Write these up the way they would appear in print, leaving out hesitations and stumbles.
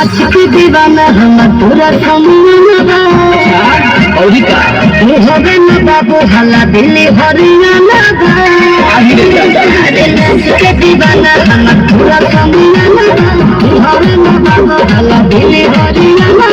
आशिकी दीवाना हम पूरा समियाना और का ये होवे न बाबू हल्ला दिल्ली हरियाणा आशिकी दीवाना हम पूरा समियाना ये होवे न बाबू हल्ला दिल्ली हरियाणा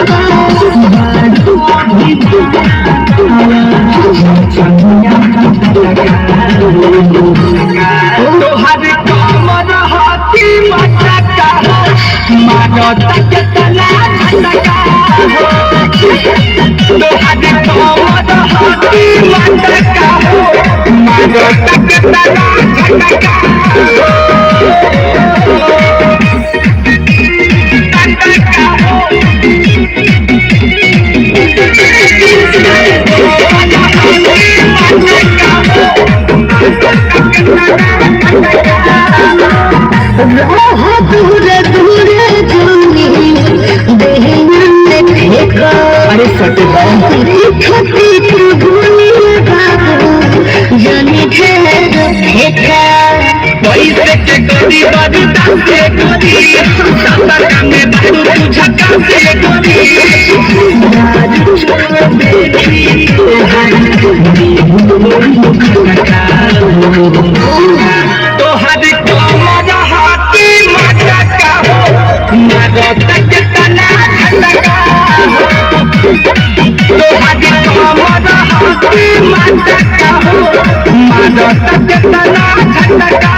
दूरे दूरे जानी अरे सटे खती भूली बाबू जानी ठेका पैसे के गोदी बाबू दासे गोदी साता कामे बाबू झक्का से गोदी राजू छोड़ देखी तो हद कमर हाथी माता का हो मरद तक तना झटका तो हद कमर हाथी माता का हो मरद तक तना झटका